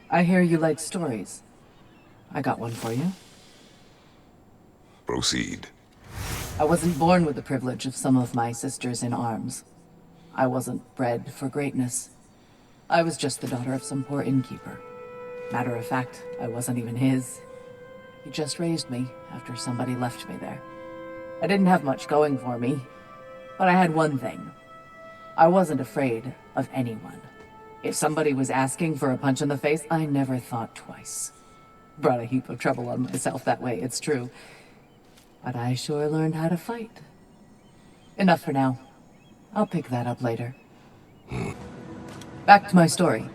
I hear you like stories. I got one for you. Proceed. I wasn't born with the privilege of some of my sisters in arms. I wasn't bred for greatness. I was just the daughter of some poor innkeeper. Matter of fact, I wasn't even his. He just raised me after somebody left me there. I didn't have much going for me, but I had one thing. I wasn't afraid of anyone. If somebody was asking for a punch in the face, I never thought twice. Brought a heap of trouble on myself that way, it's true. But I sure learned how to fight. Enough for now. I'll pick that up later. Back to my story.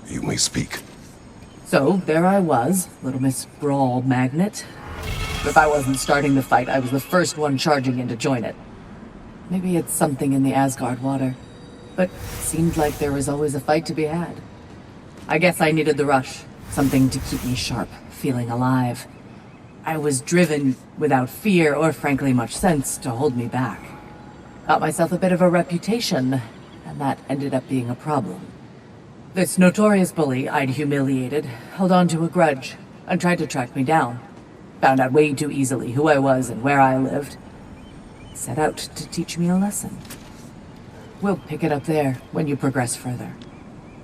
You may speak. So, there I was, Little Miss Brawl Magnet. If I wasn't starting the fight, I was the first one charging in to join it. Maybe it's something in the Asgard water, but it seemed like there was always a fight to be had. I guess I needed the rush, something to keep me sharp, feeling alive. I was driven without fear or frankly much sense to hold me back. Got myself a bit of a reputation, and that ended up being a problem. This notorious bully I'd humiliated held on to a grudge and tried to track me down. Found out way too easily who I was and where I lived. Set out to teach me a lesson. We'll pick it up there when you progress further.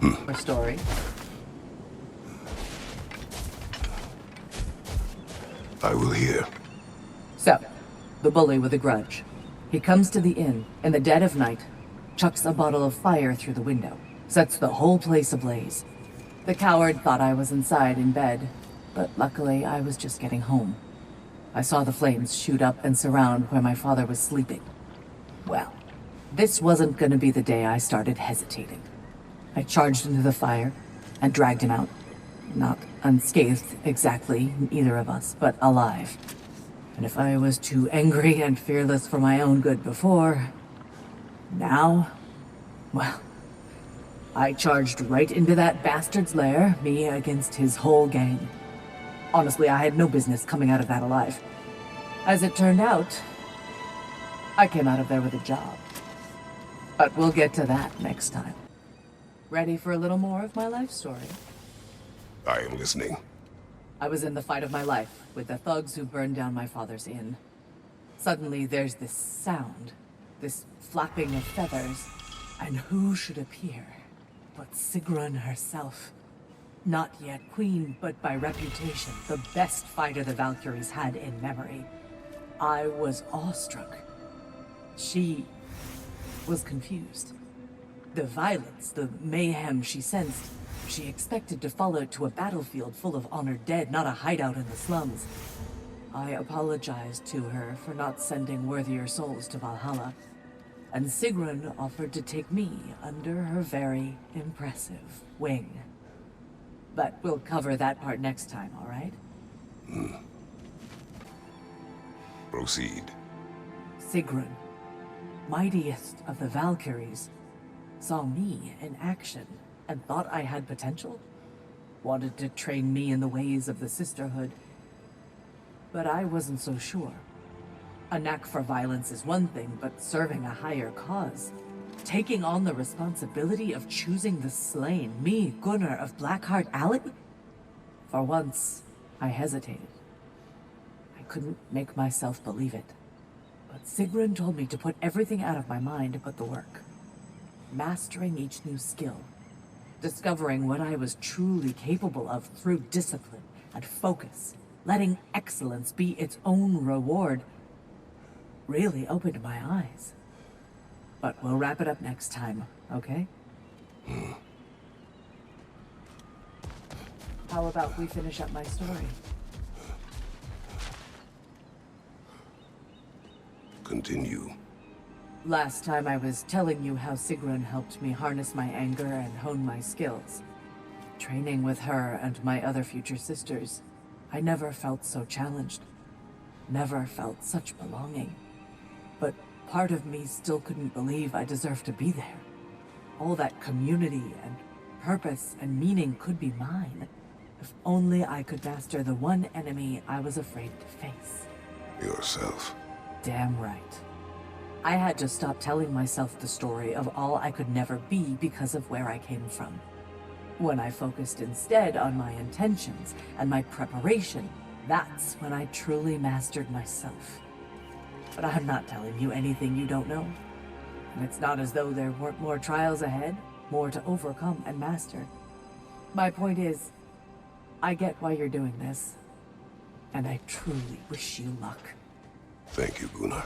Our story. I will hear. So, the bully with a grudge. He comes to the inn in the dead of night, chucks a bottle of fire through the window, sets the whole place ablaze. The coward thought I was inside in bed, but luckily I was just getting home. I saw the flames shoot up and surround where my father was sleeping. Well, this wasn't going to be the day I started hesitating. I charged into the fire and dragged him out. Not unscathed exactly, either of us, but alive. And if I was too angry and fearless for my own good before, now, well, I charged right into that bastard's lair, me against his whole gang. Honestly, I had no business coming out of that alive. As it turned out, I came out of there with a job. But we'll get to that next time. Ready for a little more of my life story? I am listening. I was in the fight of my life with the thugs who burned down my father's inn. Suddenly there's this sound, this flapping of feathers, and who should appear but Sigon herself. Not yet queen, but by reputation, the best fighter the Valkyries had in memory. I was awestruck. She was confused. The violence, the mayhem she sensed, she expected to follow to a battlefield full of honored dead, not a hideout in the slums. I apologized to her for not sending worthier souls to Valhalla, and Sigrun offered to take me under her very impressive wing. But we'll cover that part next time, all right? Proceed. Sigrun, mightiest of the Valkyries, saw me in action and thought I had potential. Wanted to train me in the ways of the sisterhood. But I wasn't so sure. A knack for violence is one thing, but serving a higher cause, taking on the responsibility of choosing the slain, me, Gunnr of Blackheart Alley? For once, I hesitated. I couldn't make myself believe it. But Sigrun told me to put everything out of my mind but the work. Mastering each new skill. Discovering what I was truly capable of through discipline and focus. Letting excellence be its own reward really opened my eyes. But we'll wrap it up next time, okay? How about we finish up my story? Continue. Last time I was telling you how Sigrun helped me harness my anger and hone my skills. Training with her and my other future sisters, I never felt so challenged. Never felt such belonging. But part of me still couldn't believe I deserved to be there. All that community and purpose and meaning could be mine. If only I could master the one enemy I was afraid to face. Yourself. Damn right. I had to stop telling myself the story of all I could never be because of where I came from. When I focused instead on my intentions and my preparation, that's when I truly mastered myself. But I'm not telling you anything you don't know. And it's not as though there weren't more trials ahead, more to overcome and master. My point is, I get why you're doing this, and I truly wish you luck. Thank you, Gunnr.